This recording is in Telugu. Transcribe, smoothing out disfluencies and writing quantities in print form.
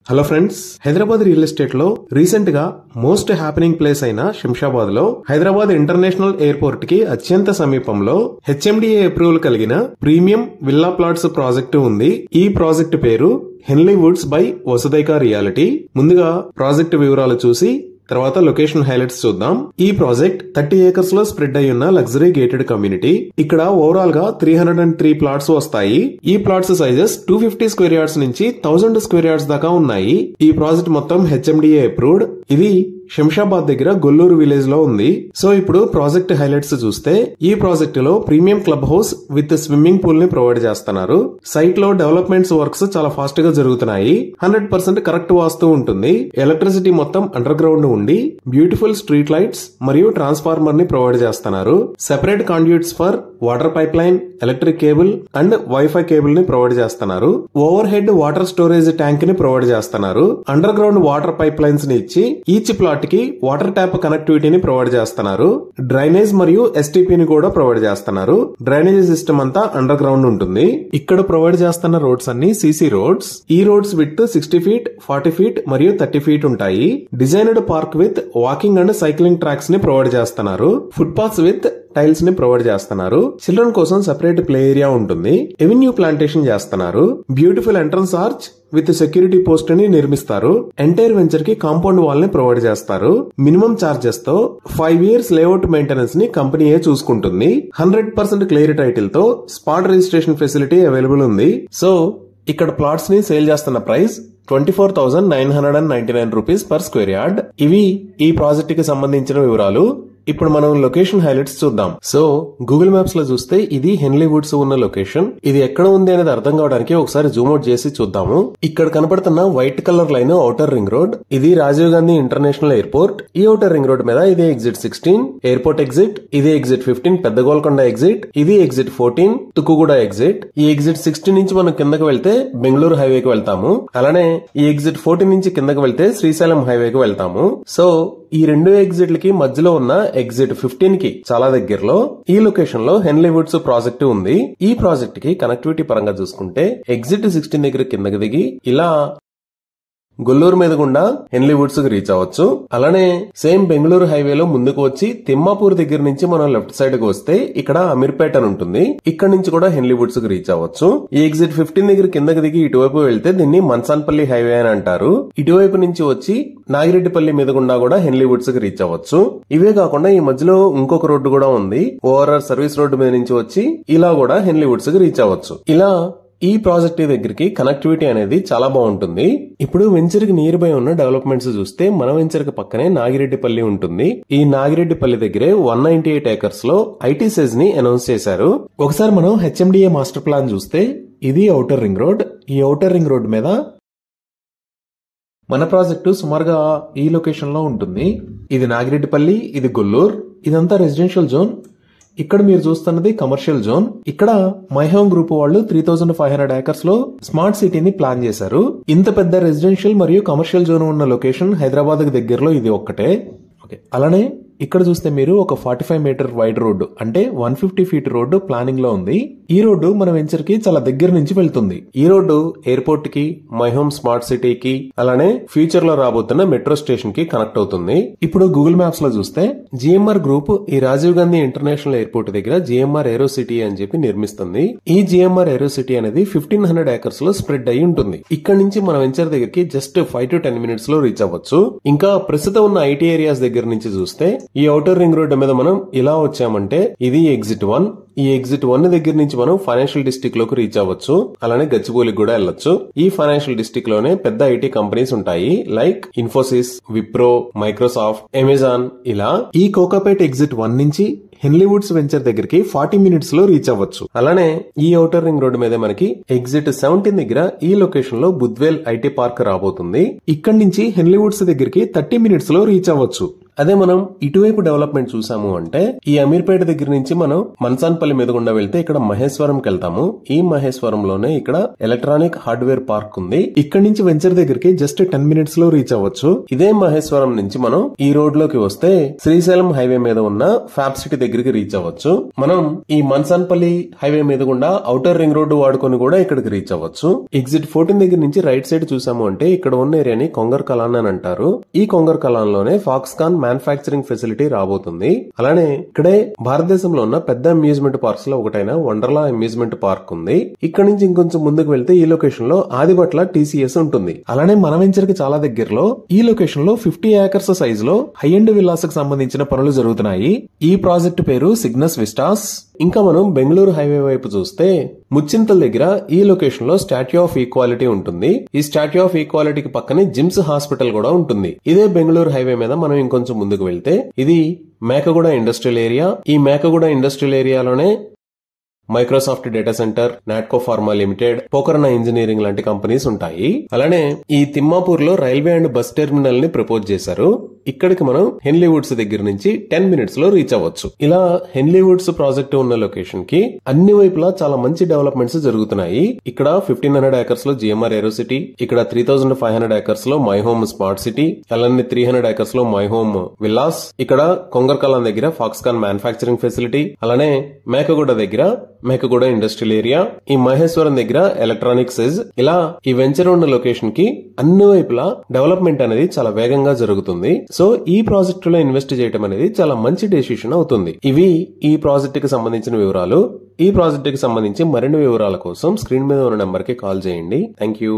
Hello friends, Hyderabad real estate లో రీసెంట్ గా మోస్ట్ హ్యాపెనింగ్ ప్లేస్ అయిన శంషాబాద్ లో హైదరాబాద్ ఇంటర్నేషనల్ ఎయిర్పోర్ట్ కి అత్యంత సమీపంలో హెచ్ఎండిఏ అప్రూవల్ కలిగిన ప్రీమియం విల్లా ప్లాట్స్ ప్రాజెక్టు ఉంది. ఈ ప్రాజెక్టు పేరు హెన్లీ వుడ్స్ బై వసుదైక రియాలిటీ. ముందుగా ప్రాజెక్టు వివరాలు చూసి తర్వాత లొకేషన్ హైలైట్స్ చూద్దాం. ఈ ప్రాజెక్ట్ 30 ఏకర్స్ లో స్ప్రెడ్ అయి ఉన్న లగ్జరీ గేటెడ్ కమ్యూనిటీ. ఇక్కడ ఓవరాల్ గా 303 ప్లాట్స్ వస్తాయి. ఈ ప్లాట్స్ సైజెస్ 250 స్క్వేర్ యార్డ్స్ నుంచి 1000 స్క్వేర్ యార్డ్స్ దాకా ఉన్నాయి. ఈ ప్రాజెక్ట్ మొత్తం హెచ్ఎండిఏ అప్రూవ్డ్. ఇది శంషాబాద్ దగ్గర గొల్లూరు విలేజ్ లో ఉంది. సో ఇప్పుడు ప్రాజెక్ట్ హైలైట్స్ చూస్తే ఈ ప్రాజెక్ట్ లో premium club house with swimming pool ని ప్రొవైడ్ చేస్తున్నారు. సైట్ లో డెవలప్మెంట్స్ వర్క్స్ చాలా ఫాస్ట్ గా జరుగుతున్నాయి. 100% కరెక్ట్ వాస్తు ఉంటుంది. ఎలక్ట్రిసిటీ మొత్తం అండర్ గ్రౌండ్ ఉండి బ్యూటిఫుల్ స్ట్రీట్ లైట్స్ మరియు ట్రాన్స్ఫార్మర్ ని ప్రొవైడ్ చేస్తున్నారు. Separate conduits for water pipe line, electric cable and wifi cable ని ప్రొవైడ్ చేస్తున్నారు. Over head water storage tank ని ప్రొవైడ్ చేస్తున్నారు. Under ground water pipe lines ని ఇచ్చి ఈచ్ ప్లాట్ కి వాటర్ ట్యాప్ కనెక్టివిటీని ప్రొవైడ్ చేస్తున్నారు. డ్రైనేజ్ మరియు ఎస్టీపీ ని కూడా ప్రొవైడ్ చేస్తున్నారు. డ్రైనేజ్ సిస్టమ్ అంతా అండర్ గ్రౌండ్ ఉంటుంది. ఇక్కడ ప్రొవైడ్ చేస్తున్న రోడ్స్ అన్ని సీసీ రోడ్స్. ఈ రోడ్స్ విత్ 60 ఫీట్, 40 ఫీట్ మరియు 30 ఫీట్ ఉంటాయి. Designed park with walking and cycling tracks ని ప్రొవైడ్ చేస్తున్నారు. ఫుట్ పాత్స్ విత్ టైల్స్ ని ప్రొవైడ్ చేస్తున్నారు. చిల్డ్రన్ కోసం సెపరేట్ ప్లే ఏరియా ఉంటుంది. ఎవెన్యూ ప్లాంటేషన్ చేస్తున్నారు. Beautiful entrance arch with security post ని నిర్మిస్తారు. ఎంటైర్ వెంచర్ కి కాంపౌండ్ వాల్ ని ప్రొవైడ్ చేస్తారు. మినిమం చార్జెస్ తో 5 years లేఅవుట్ మెయింటెనెన్స్ ని కంపెనీయే చూసుకుంటుంది. 100% క్లియర్ టైటిల్ తో స్పాట్ రిజిస్ట్రేషన్ ఫెసిలిటీ అవైలబుల్ ఉంది. సో ఇక్కడ ప్లాట్స్ ని సేల్ చేస్తున్న price 24,999 rupees per square yard. ఇవి ఈ ప్రాజెక్ట్ కి సంబంధించిన వివరాలు. ఇప్పుడు మనం లొకేషన్ హైలైట్స్ చూద్దాం. సో గూగుల్ మ్యాప్స్ లో చూస్తే ఇది హెన్లీ వుడ్స్ ఉన్న లొకేషన్. ఇది ఎక్కడ ఉంది అనేది అర్థం కావడానికి ఒకసారి జూమ్ అవుట్ చేసి చూద్దాము. ఇక్కడ కనపడుతున్న white colour line outer ring road. ఇది రాజీవ్ గాంధీ ఇంటర్నేషనల్ ఎయిర్పోర్ట్. ఈ ఔటర్ రింగ్ రోడ్ మీద ఇది ఎగ్జిట్ 16 ఎయిర్పోర్ట్ ఎగ్జిట్, ఇది ఎగ్జిట్ 15 పెద్ద గోల్కొండ ఎగ్జిట్, ఇది ఎగ్జిట్ 14 తుక్కుగూడ ఎగ్జిట్. ఈ ఎగ్జిట్ 16 నుంచి మనం కిందకి వెళ్తే బెంగళూరు హైవేకి వెళ్తాము. అలానే ఈ ఎగ్జిట్ 14 నుంచి కిందకి వెళ్తే శ్రీశైలం హైవేకి వెళ్తాము. సో ఈ రెండు ఎగ్జిట్లకి మధ్యలో ఉన్న ఎగ్జిట్ 15 కి చాలా దగ్గరలో ఈ లొకేషన్ లో హెన్లీ వుడ్స్ ప్రాజెక్ట్ ఉంది. ఈ ప్రాజెక్ట్ కి కనెక్టివిటీ పరంగా చూసుకుంటే ఎగ్జిట్ 16 దగ్గర కిందకి దిగి ఇలా గొల్లూరు మీద గుండా హెన్లీ వుడ్స్ కి రీచ్ అవ్వచ్చు. అలానే సేమ్ బెంగళూరు హైవేలో ముందుకు వచ్చి తిమ్మాపూర్ దగ్గర నుంచి మనం లెఫ్ట్ సైడ్ కి వస్తే ఇక్కడ అమీర్పేట అని ఉంటుంది. ఇక్కడ నుంచి కూడా హెన్లీ వుడ్స్ కి రీచ్ అవ్వచ్చు. ఈ ఎగ్జిట్ 15 దగ్గర కిందకి దిగి ఇటువైపు వెళ్తే దీన్ని మన్సాన్పల్లి హైవే అని అంటారు. ఇటువైపు నుంచి వచ్చి నాగిరెడ్డిపల్లి మీద గుండా కూడా హెన్లీ వుడ్స్ కి రీచ్ అవ్వచ్చు. ఇవే కాకుండా ఈ మధ్యలో ఇంకొక రోడ్డు కూడా ఉంది. ఓఆర్ఆర్ సర్వీస్ రోడ్డు మీద నుంచి వచ్చి ఇలా కూడా హెన్లీ వుడ్స్ కి రీచ్ అవ్వచ్చు. ఇలా ఈ ప్రాజెక్ట్ దగ్గరికి కనెక్టివిటీ అనేది చాలా బాగుంటుంది. ఇప్పుడు వెంచర్ కి నియర్ బై ఉన్న డెవలప్మెంట్స్ చూస్తే మన వెంచర్ కి పక్కనే నాగిరెడ్డిపల్లి ఉంటుంది. ఈ నాగిరెడ్డిపల్లి దగ్గరే 198 ఏకర్స్ లో ఐటీ సెజ్ ని అనౌన్స్ చేశారు. ఒకసారి మనం హెచ్ఎండిఏ మాస్టర్ ప్లాన్ చూస్తే ఇది ఔటర్ రింగ్ రోడ్. ఈ ఔటర్ రింగ్ రోడ్ మీద మన ప్రాజెక్టు సుమారుగా ఈ లొకేషన్ లో ఉంటుంది. ఇది నాగిరెడ్డిపల్లి, ఇది గొల్లూరు, ఇదంతా రెసిడెన్షియల్ జోన్. ఇక్కడ మీరు చూస్తున్నది కమర్షియల్ జోన్. ఇక్కడ మైహోమ్ గ్రూప్ వాళ్ళు 3500 ఏకర్స్ లో స్మార్ట్ సిటీని ప్లాన్ చేశారు. ఇంత పెద్ద రెసిడెన్షియల్ మరియు కమర్షియల్ జోన్ ఉన్న లొకేషన్ హైదరాబాద్ కి దగ్గరలో ఇది ఒక్కటే. అలానే ఇక్కడ చూస్తే మీరు ఒక 45 మీటర్ వైడ్ రోడ్డు అంటే 150 ఫీట్ రోడ్డు ప్లానింగ్ లో ఉంది. ఈ రోడ్డు మన వెంచర్ కి చాలా దగ్గర నుంచి వెళ్తుంది. ఈ రోడ్డు ఎయిర్పోర్ట్ కి, మైహోమ్ స్మార్ట్ సిటీకి, అలానే ఫ్యూచర్ లో రాబోతున్న మెట్రో స్టేషన్ కి కనెక్ట్ అవుతుంది. ఇప్పుడు గూగుల్ మ్యాప్స్ లో చూస్తే జిఎంఆర్ గ్రూప్ ఈ రాజీవ్ గాంధీ ఇంటర్నేషనల్ ఎయిర్పోర్ట్ దగ్గర జిఎంఆర్ ఏరో సిటీ అని చెప్పి నిర్మిస్తుంది. ఈ జిఎంఆర్ ఏరో సిటీ అనేది 1500 ఏకర్స్ లో స్ప్రెడ్ అయి ఉంటుంది. ఇక్కడ నుంచి మన వెంచర్ దగ్గరికి జస్ట్ 5 to 10 మినిట్స్ లో రీచ్ అవ్వచ్చు. ఇంకా ప్రస్తుతం ఉన్న ఐటీ ఏరియాస్ దగ్గర నుంచి చూస్తే ఈ ఔటర్ రింగ్ రోడ్ మీద మనం ఇలా వచ్చామంటే ఇది ఎగ్జిట్ 1. ఈ ఎగ్జిట్ 1 దగ్గర నుంచి మనం ఫైనాన్షియల్ డిస్ట్రిక్ట్ లోకి రీచ్ అవ్వచ్చు. అలానే గచ్చిబౌలికి కూడా వెళ్ళొచ్చు. ఈ ఫైనాన్షియల్ డిస్ట్రిక్ట్ లోనే పెద్ద ఐటీ కంపెనీస్ ఉంటాయి like Infosys, Wipro, Microsoft, Amazon. ఇలా ఈ కోకాపేట్ ఎగ్జిట్ 1 నుంచి హెన్లీ వుడ్స్ వెంచర్ దగ్గరికి 40 మినిట్స్ లో రీచ్ అవ్వచ్చు. అలానే ఈ ఔటర్ రింగ్ రోడ్ మీద మనకి ఎగ్జిట్ 17 దగ్గర ఈ లొకేషన్ లో బుద్వేల్ ఐటీ పార్క్ రాబోతుంది. ఇక్కడ నుంచి హెన్లీ వుడ్స్ దగ్గరికి 30 మినిట్స్ లో రీచ్ అవ్వచ్చు. అదే మనం ఇటువైపు డెవలప్మెంట్ చూసాము అంటే ఈ అమీర్పేట దగ్గర నుంచి మనం మన్సాన్పల్లి మీద గుండా వెళ్తే ఇక్కడ మహేశ్వరంకి వెళ్తాము. ఈ మహేశ్వరంలోనే ఇక్కడ ఎలక్ట్రానిక్ హార్డ్వేర్ పార్క్ ఉంది. ఇక్కడ నుంచి వెంచర్ దగ్గరికి జస్ట్ 10 minutes లో రీచ్ అవ్వచ్చు. ఇదే మహేశ్వరం నుంచి మనం ఈ రోడ్ లోకి వస్తే శ్రీశైలం హైవే మీద ఉన్న ఫ్యాబ్ సిటీ దగ్గరికి రీచ్ అవ్వచ్చు. మనం ఈ మన్సాన్పల్లి హైవే మీద గుండా ఔటర్ రింగ్ రోడ్డు వాడుకొని కూడా ఇక్కడికి రీచ్ అవ్వచ్చు. ఎగ్జిట్ 14 దగ్గర నుంచి రైట్ సైడ్ చూసాము అంటే ఇక్కడ ఉన్న ఏరియాని కొంగర్ కలాన్ అని అంటారు. ఈ కొంగర్ కలాన్ లోనే ఫాక్స్కాన్ మ్యానుఫ్యాక్చరింగ్ ఫెసిలిటీ రాబోతుంది. అలానే ఇక్కడే భారతదేశంలో ఉన్న పెద్ద అమ్యూజ్మెంట్ పార్క్స్ లో ఒకటైన వండర్లా అమ్యూజ్మెంట్ పార్క్ ఉంది. ఇక్కడ నుంచి ఇంకొంచెం ముందుకు వెళ్తే ఈ లొకేషన్ లో ఆదిబట్ల TCS ఉంటుంది. అలానే మన వెంచర్ కి చాలా దగ్గరలో ఈ లొకేషన్ లో 50 acres సైజ్ లో హై ఎండ్ విల్లాస్ కు సంబంధించిన పనులు జరుగుతున్నాయి. ఈ ప్రాజెక్ట్ పేరు సిగ్నస్ విస్టాస్. ఇంకా మనం బెంగళూరు హైవే వైపు చూస్తే ముచ్చింతల్ దగ్గర ఈ లొకేషన్ లో స్టాట్యూ ఆఫ్ ఈక్వాలిటీ ఉంటుంది. ఈ స్టాట్యూ ఆఫ్ ఈక్వాలిటీకి పక్కనే జిమ్స్ హాస్పిటల్ కూడా ఉంటుంది. ఇదే బెంగళూరు హైవే మీద మనం ఇంకొంచెం ముందుకు వెళ్తే ఇది మేకగూడ ఇండస్ట్రియల్ ఏరియా. ఈ మేకగూడ ఇండస్ట్రియల్ ఏరియాలోనే Microsoft data centre, Natco pharma limited, Pokarna engineering లాంటి కంపెనీస్ ఉంటాయి. అలానే ఈ తిమ్మాపూర్ లో రైల్వే అండ్ బస్ టెర్మినల్ ని ప్రపోజ్ చేశారు. ఇక్కడికి మనం హెన్లీ వుడ్స్ దగ్గర నుంచి 10 minutes లో రీచ్ అవ్వచ్చు. ఇలా హెన్లీ వుడ్స్ ప్రాజెక్ట్ ఉన్న లొకేషన్ కి అన్ని వైపులా చాలా మంచి డెవలప్మెంట్స్ జరుగుతున్నాయి. ఇక్కడ 1500 acres లో GMR ఏరోసిటీ, ఇక్కడ 3500 acres లో మై హోమ్ స్మార్ట్ సిటీ, అలానే 300 acres లో మై హోమ్ విల్లాస్, ఇక్కడ కొంగర్కలాన్ దగ్గర ఫాక్స్కాన్ మ్యానుఫ్యాక్చరింగ్ ఫెసిలిటీ, అలానే మేకగూడ దగ్గర మేకగూడ ఇండస్ట్రియల్ ఏరియా, ఈ మహేశ్వరం దగ్గర ఎలక్ట్రానిక్ సెజ్. ఇలా ఈ వెంచర్ ఉన్న లొకేషన్ కి అన్ని వైపులా డెవలప్మెంట్ అనేది చాలా వేగంగా జరుగుతుంది. సో ఈ ప్రాజెక్ట్ లో ఇన్వెస్ట్ చేయడం అనేది చాలా మంచి డెసిషన్ అవుతుంది. ఇవి ఈ ప్రాజెక్ట్ కి సంబంధించిన వివరాలు. ఈ ప్రాజెక్ట్ కి సంబంధించి మరిన్ని వివరాల కోసం స్క్రీన్ మీద ఉన్న నెంబర్ కి కాల్ చేయండి. Thank you.